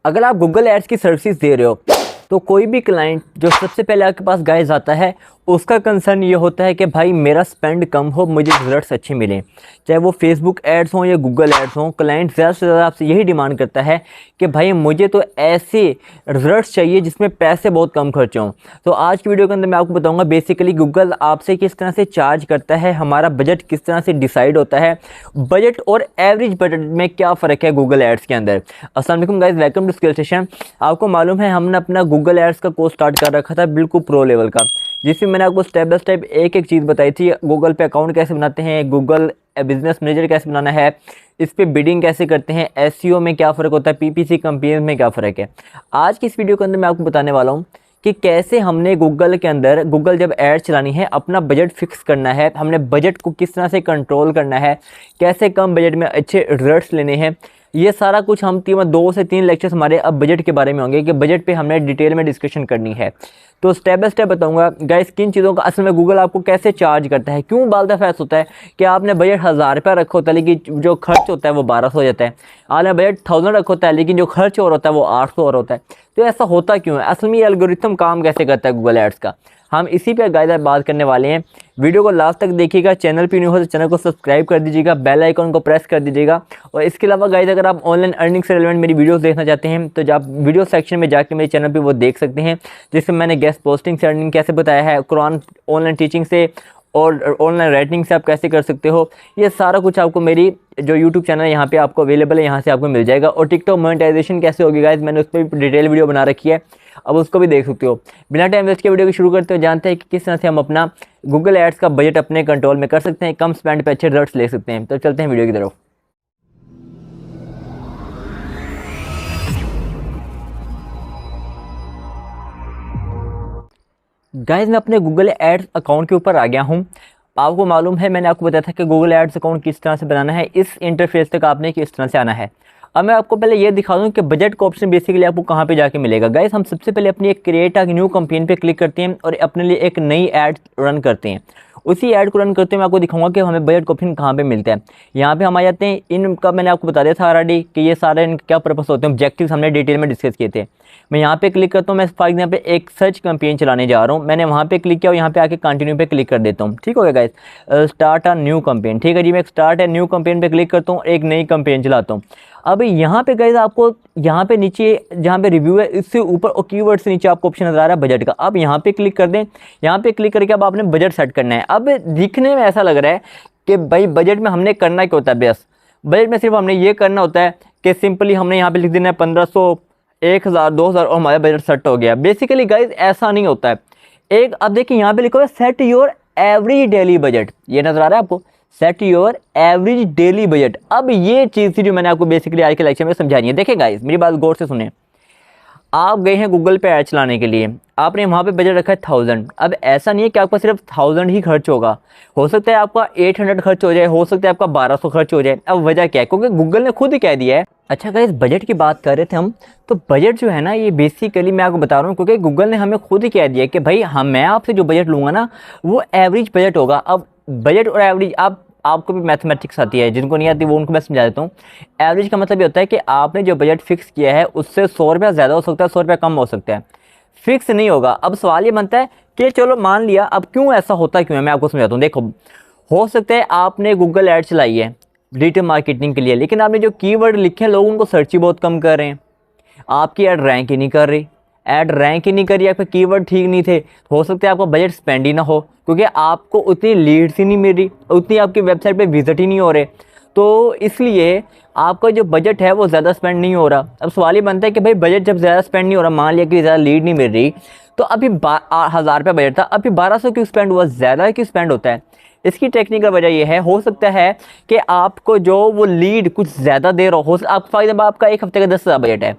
अगर आप Google ads की सर्विसेज दे रहे हो तो कोई भी क्लाइंट जो सबसे पहले आपके पास गाइस आता है उसका कंसर्न ये होता है कि भाई मेरा स्पेंड कम हो, मुझे रिजल्ट्स अच्छे मिलें। चाहे वो फेसबुक एड्स हों या गूगल एड्स हों, क्लाइंट ज़्यादा से ज़्यादा आपसे यही डिमांड करता है कि भाई मुझे तो ऐसे रिजल्ट्स चाहिए जिसमें पैसे बहुत कम खर्च हों। तो आज की वीडियो के अंदर मैं आपको बताऊंगा बेसिकली गूगल आपसे किस तरह से चार्ज करता है, हमारा बजट किस तरह से डिसाइड होता है, बजट और एवरेज बजट में क्या फ़र्क है गूगल एड्स के अंदर। अस्सलाम वालेकुम guys, welcome to skill session. आपको मालूम है हमने अपना गूगल एड्स का कोर्स स्टार्ट कर रखा था बिल्कुल प्रो लेवल का, जिसमें मैंने आपको स्टेप बाय स्टेप एक एक चीज़ बताई थी। गूगल पे अकाउंट कैसे बनाते हैं, गूगल बिजनेस मैनेजर कैसे बनाना है, इस पे बिडिंग कैसे करते हैं, एसईओ में क्या फ़र्क होता है, पीपीसी कंपेनियन में क्या फ़र्क है। आज की इस वीडियो के अंदर मैं आपको बताने वाला हूँ कि कैसे हमने गूगल के अंदर गूगल जब ऐड चलानी है अपना बजट फिक्स करना है, हमने बजट को किस तरह से कंट्रोल करना है, कैसे कम बजट में अच्छे रिजल्ट्स लेने हैं। ये सारा कुछ हम 2 से 3 लेक्चर्स हमारे अब बजट के बारे में होंगे कि बजट पे हमने डिटेल में डिस्कशन करनी है। तो स्टेप बाय स्टेप बताऊंगा गाइस किन चीज़ों का असल में गूगल आपको कैसे चार्ज करता है। क्यों बालदा फैस होता है कि आपने बजट 1000 रुपया रखा होता है लेकिन जो खर्च होता है वो 1200 हो जाता है। आपने बजट 1000 रखा होता है लेकिन जो खर्च और होता है वो 800 और होता है। तो ऐसा होता क्यों है, असल में ये एल्गोरिथम काम कैसे करता है गूगल एड्स का, हम इसी पे गाइस बात करने वाले हैं। वीडियो को लास्ट तक देखिएगा, चैनल पे न्यू हो तो चैनल को सब्सक्राइब कर दीजिएगा, बेल आइकन को प्रेस कर दीजिएगा। और इसके अलावा गाइस अगर आप ऑनलाइन अर्निंग से रिलेवेंट मेरी वीडियोस देखना चाहते हैं तो आप वीडियो सेक्शन में जाके मेरे चैनल पे वो देख सकते हैं, जिसमें मैंने गेस्ट पोस्टिंग से अर्निंग कैसे बताया है, कुरान ऑनलाइन टीचिंग से और ऑनलाइन राइटिंग से आप कैसे कर सकते हो। ये सारा कुछ आपको मेरी जो यूट्यूब चैनल है यहाँ पे आपको अवेलेबल है, यहाँ से आपको मिल जाएगा। और टिकटॉक मोनेटाइजेशन कैसे होगी गाइस, मैंने उस पर भी डिटेल वीडियो बना रखी है, अब उसको भी देख सकते हो। बिना टाइम वेस्ट के वीडियो को शुरू करते हो, जानते हैं कि किस तरह से हम अपना गूगल एड्स का बजट अपने कंट्रोल में कर सकते हैं, कम स्पेंड पे अच्छे रिजल्ट्स ले सकते हैं। तो चलते हैं वीडियो की तरफ। गाइस मैं अपने गूगल एड्स अकाउंट के ऊपर आ गया हूँ। आपको मालूम है मैंने आपको बताया था कि गूगल एड्स अकाउंट किस तरह से बनाना है, इस इंटरफेस तक आपने किस तरह से आना है। अब मैं आपको पहले ये दिखा दूँ कि बजट का ऑप्शन बेसिकली आपको कहाँ पे जाके मिलेगा। गाइस हम सबसे पहले अपनी एक क्रिएट अ न्यू कैंपेन पे क्लिक करते हैं और अपने लिए एक नई ऐड रन करते हैं। उसी ऐड को रन करते हुए मैं आपको दिखाऊंगा कि हमें बजट का ऑप्शन कहाँ पे मिलता है। यहाँ पे हम आ जाते हैं, इनका मैंने आपको बता दिया था ऑलरेडी कि ये सारे इनके क्या पर्पस होते हैं, ऑब्जेक्टिव्स हमने डिटेल में डिस्कस किए थे। मैं यहाँ पे क्लिक करता हूँ, मैं फॉर एग्जाम्पल एक सर्च कैंपेन चलाने जा रहा हूँ, मैंने वहाँ पे क्लिक किया और यहाँ पे आके कंटिन्यू पे क्लिक कर देता हूँ। ठीक हो गया guys, start a new campaign. ठीक है जी, मैं स्टार्ट अ न्यू कैंपेन पे क्लिक करता हूँ, एक नई कैंपेन चलाता हूँ। अब यहाँ पे गाइस आपको यहाँ पे नीचे जहाँ पे रिव्यू है इससे ऊपर और कीवर्ड से नीचे आपको ऑप्शन नजर आ रहा है बजट का। अब यहाँ पे क्लिक कर दें, यहाँ पे क्लिक करके अब आपने बजट सेट करना है। अब दिखने में ऐसा लग रहा है कि भाई बजट में हमने करना क्या होता है, बस बजट में सिर्फ हमने ये करना होता है कि सिंपली हमने यहाँ पे लिख देना है 1500, 1000, 2000 और हमारा बजट सेट हो गया। बेसिकली गाइस ऐसा नहीं होता है। एक अब देखिए यहाँ पे लिखा हुआ है set your average daily budget, ये नजर आ रहा है आपको, set your average daily budget. अब ये चीज़ थी जो मैंने आपको बेसिकली आज के लेक्चर में समझानी है। देखिए गाइस मेरी बात गौर से सुने, आप गए हैं गूगल पे ऐड चलाने के लिए, आपने वहाँ पे बजट रखा है 1000। अब ऐसा नहीं है कि आपका सिर्फ 1000 ही खर्च होगा, हो सकता है आपका 800 खर्च हो जाए, हो सकता है आपका 1200 खर्च हो जाए। अब वजह क्या है, क्योंकि गूगल ने खुद ही कह दिया है। अच्छा गाइस बजट की बात कर रहे थे हम, तो बजट जो है ना ये बेसिकली मैं आपको बता रहा हूँ क्योंकि गूगल ने हमें खुद ही कह दिया कि भाई मैं आपसे जो बजट लूँगा ना वो एवरेज बजट होगा। अब बजट और एवरेज आपको भी मैथमेटिक्स आती है, जिनको नहीं आती वो उनको मैं समझा देता हूँ। एवरेज का मतलब ये होता है कि आपने जो बजट फिक्स किया है उससे 100 रुपया ज़्यादा हो सकता है, 100 रुपया कम हो सकता है, फिक्स नहीं होगा। अब सवाल ये बनता है कि चलो मान लिया, अब क्यों ऐसा होता क्यों है मैं आपको समझाता हूँ। देखो हो सकता है आपने गूगल ऐड चलाई है डिजिटल मार्केटिंग के लिए, लेकिन आपने जो कीवर्ड लिखे हैं लोग उनको सर्च ही बहुत कम कर रहे हैं, आपकी ऐड रैंक ही नहीं कर रही, ऐड रैंक ही नहीं करी, आपके कीवर्ड ठीक नहीं थे। हो सकता है आपका बजट स्पेंड ही ना हो क्योंकि आपको उतनी लीड्स ही नहीं मिल रही, उतनी आपकी वेबसाइट पे विजिट ही नहीं हो रहे, तो इसलिए आपका जो बजट है वो ज़्यादा स्पेंड नहीं हो रहा। अब सवाल ये बनता है कि भाई बजट जब ज़्यादा स्पेंड नहीं हो रहा, मान लिया कि ज़्यादा लीड नहीं मिल रही, तो अभी 1000 रुपये बजट था, अभी 1200 क्यों स्पेंड हुआ, ज़्यादा क्यों स्पेंड होता है। इसकी टेक्निकल वजह यह है, हो सकता है कि आपको जो वो लीड कुछ ज़्यादा दे रहा हो, आप फॉर एग्जाम्पल आपका एक हफ्ते का 10,000 बजट है,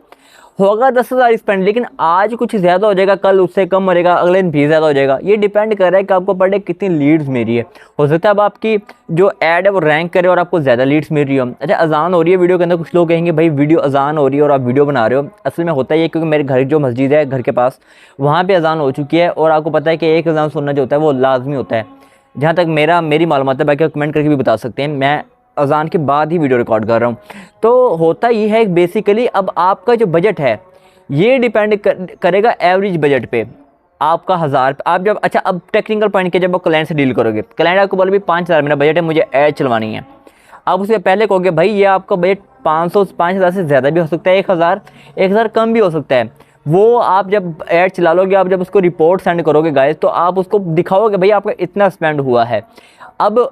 होगा 10,000 स्पेंड, लेकिन आज कुछ ज़्यादा हो जाएगा, कल उससे कम हो जाएगा, अगले दिन भी ज़्यादा हो जाएगा। ये डिपेंड कर रहा है कि आपको पर डे कितनी लीड्स मिल रही है। हो सकता है अब आपकी जो ऐड है वो रैंक करे और आपको ज़्यादा लीड्स मिल रही हो। अच्छा अजान हो रही है वीडियो के अंदर, कुछ लोग कहेंगे भाई वीडियो अजान हो रही है और आप वीडियो बना रहे हो। असल में होता है ये क्योंकि मेरे घर जो मस्जिद है घर के पास वहाँ पर अजान हो चुकी है और आपको पता है कि एक अजान सुनना जो होता है वो लाजमी होता है, जहाँ तक मेरी मालूमात है, बाकी कमेंट करके भी बता सकते हैं। मैं अज़ान के बाद ही वीडियो रिकॉर्ड कर रहा हूँ। तो होता ये है बेसिकली, अब आपका जो बजट है ये डिपेंड करेगा एवरेज बजट पे। आपका 1000, आप जब, अच्छा अब टेक्निकल पॉइंट के, जब आप क्लाइंट से डील करोगे, क्लाइंट आपको बोले भी 5000 मेरा बजट है, मुझे ऐड चलवानी है। आप उससे पहले कहोगे भाई ये आपका बजट 5000 से ज़्यादा भी हो सकता है, 1000 कम भी हो सकता है। वो आप जब ऐड चला लोगे, आप जब उसको रिपोर्ट सेंड करोगे गाइस, तो आप उसको दिखाओगे भाई आपका इतना स्पेंड हुआ है। अब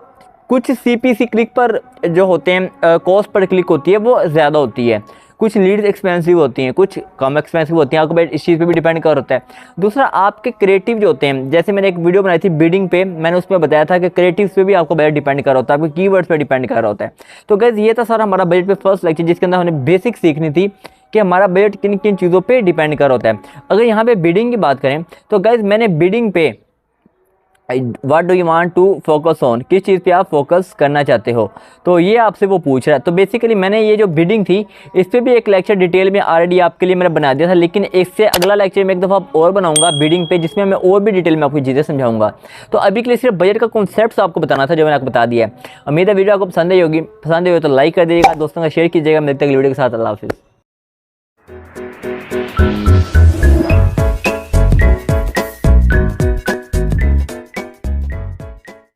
कुछ CPC क्लिक पर जो होते हैं, कॉस्ट पर क्लिक होती है वो ज़्यादा होती है, कुछ लीड्स एक्सपेंसिव होती हैं, कुछ कम एक्सपेंसिव होती हैं, आपको इस चीज़ पे भी डिपेंड कर होता है। दूसरा आपके क्रिएटिव जो होते हैं, जैसे मैंने एक वीडियो बनाई थी बिडिंग पे, मैंने उसमें बताया था कि क्रिएटिव्स पे भी आपको बजट डिपेंड कर होता है, आपके कीवर्ड्स पे डिपेंड कर होता है। तो गाइस ये था सारा हमारा बजट पे फर्स्ट लेक्चर, जिसके अंदर हमें बेसिक सीखनी थी कि हमारा बजट किन किन चीज़ों पे डिपेंड कर होता है। अगर यहाँ पे बिडिंग की बात करें तो गाइस मैंने बिडिंग पे what do you want to focus on, किस चीज़ पे आप फोकस करना चाहते हो, तो ये आपसे वो पूछ रहा है। तो बेसिकली मैंने ये जो बिडिंग थी इस पर भी एक लेक्चर डिटेल में ऑलरेडी आपके लिए मैंने बना दिया था, लेकिन इससे अगला लेक्चर मैं एक दफ़ा और बनाऊंगा बिडिंग पे, जिसमें मैं और भी डिटेल में आपको चीज़ें समझाऊंगा। तो अभी के लिए सिर्फ बजट का कॉन्सेप्ट आपको बताना था जो मैंने आपको बता दिया है। उम्मीद है वीडियो आपको पसंद आई होगी, पसंद आई हो तो लाइक कर दीजिएगा, दोस्तों का शेयर कीजिएगा। मिलते हैं अगली वीडियो के साथ। अल्लाह हाफिज़।